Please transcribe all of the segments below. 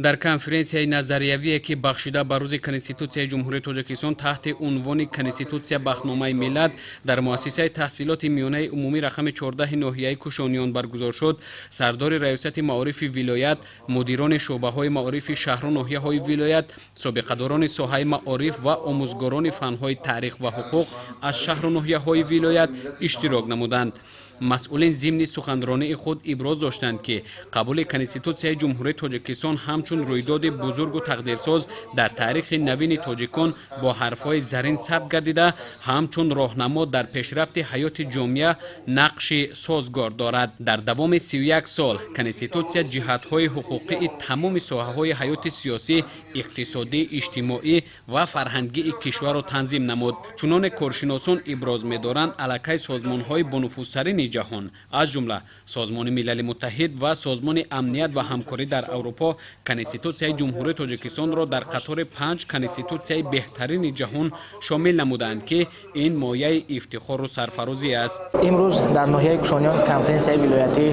در کنفرانسیای نظریوی که بخشیده بر روز کنستیتوسیای جمهوری تاجیکستان تحت عنوان کنستیتوسیا بخشنامه ملت در مؤسسه تحصیلات میانه عمومی رقم 14 ناحیه کوشانیان برگزار شد، سردار ریاست معارف ولایت، مدیران شعبه های معارف شهر و ناحیه های ولایت، سابقه‌داران ساحه معارف و آموزگاران فن‌های تاریخ و حقوق از شهر و ناحیه های ولایت اشتراک نمودند. مسئولین ضمن سخنرانی خود ابراز داشتند که قبول کنستیتوسیای جمهوری تاجیکستان همچون رویداد بزرگ و تقدیرساز در تاریخ نوین تاجیکان با حرفهای زرین ثبت گردیده، همچون راهنما در پیشرفت حیات جامعه نقش سازگار دارد. در دوام 31 سال کنستیتوسیا جهت‌های حقوقی تمام ساحه‌های حیات سیاسی، اقتصادی، اجتماعی و فرهنگی کشور را تنظیم نمود. چنان کارشناسان ابراز می‌دارند علاقه سازمان‌های بانفوذترین جهان از جمله سازمان ملل متحد و سازمان امنیت و همکاری در اروپا کنستیتوسیای جمهوری تاجیکستان را در قطار 5 کنستیتوسیای بهترین جهان شامل نمودند که این مایه افتخار و سرفرازی است. امروز در ناحیه کوشانیان کنفرانسیای ولایتی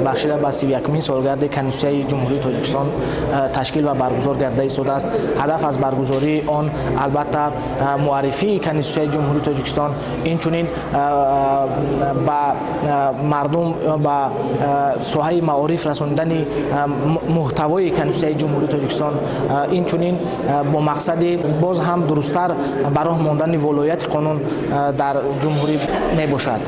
بخشیده به 31مین سالگرد کنستیتوسیای جمهوری تاجیکستان تشکیل و برگزار گردیده شده است. هدف از برگزاری آن البته معرفی کنستیتوسیای جمهوری تاجیکستان، اینچنین با مردم با ساحه معارف رساندن محتوای کنستیتوسیای جمهوری تاجیکستان، اینچنین با مقصد باز هم درست‌تر برای ماندن ولایت قانون در جمهوری می باشد.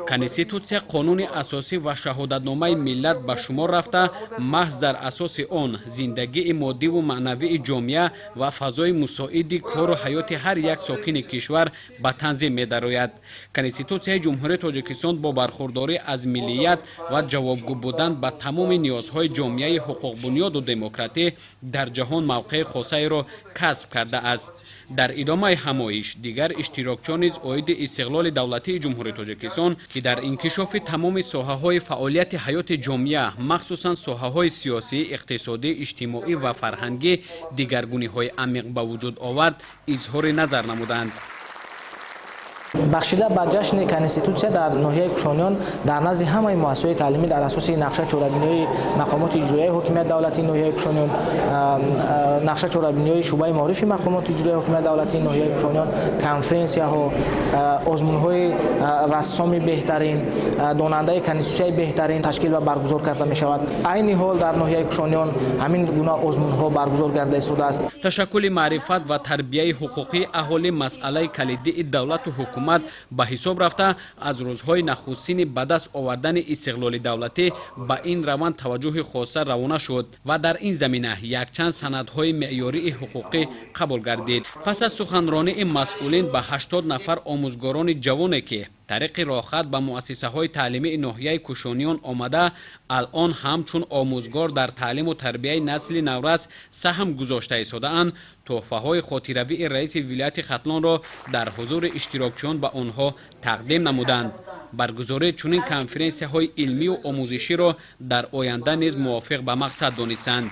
کنستیتوسیا قانون اساسی و شهادتنامه ملت به شمار رفته، محض در اساس آن زندگی مادی و معنوی جامعه و فضای مساعد کار و حیات هر یک ساکن کشور به تنظیم می درآید. کنستیتوسیای جمهوری تاجیکستان با برخورداری از ملیت و جوابگو بودن به تمام نیازهای جامعه حقوق بنیاد و دموکراتی در جهان موقع خاصی را کسب کرده است. در ادامه همایش دیگر اشتراکچیان نیز عاید استقلال دولتی جمهوری تاجیکستان که در انکشاف تمام ساحه‌های فعالیت حیات جامعه مخصوصا ساحه‌های سیاسی، اقتصادی، اجتماعی و فرهنگی دیگرگونی‌های عمیق به وجود آورد اظهار نظر نمودند. بخشیده به جشن کنستیتوسیا در ناحیه کوشانیان در نزد همه مؤسسات تعلیمی در اساس نقشه چهاربینی مقامات اجرایی حکومت دولتی ناحیه کوشانیان، نقشه چهاربینی شعبه معارف مقامات اجرایی حکومت دولتی ناحیه کوشانیان، کنفرانسیاها، آزمون‌های رسامی بهترین، داننده کنستیتوسیای بهترین تشکیل و برگزار کرده می شود. عین حال در ناحیه کوشانیان همین گونه آزمون‌ها برگزار گردیده شده است. تشکل معرفت و تربیت حقوقی اهالی مسئله کلیدی دولت و حکومت به حساب رفته، از روزهای نخستین به دست آوردن استقلال دولتی به این روند توجه خاصه روانه شد و در این زمینه یک چند سندهای معیاری حقوقی قبول گردید. پس از سخنرانی مسئولین به 80 نفر آموزگاران جوانی که طریق راحت به مؤسسه های تعلیمی ناحیه کوشانیان آمده الان همچون آموزگار در تعلیم و تربیت نسل نورس سهم گذاشته ایستاده‌اند، تحفه های خاطره‌ای رئیس ولایت ختلان را در حضور اشتراکچیان به آنها تقدیم نمودند. برگزاری چنین کنفرانسی‌های علمی و آموزشی را در آینده نیز موافق به مقصد دانستند.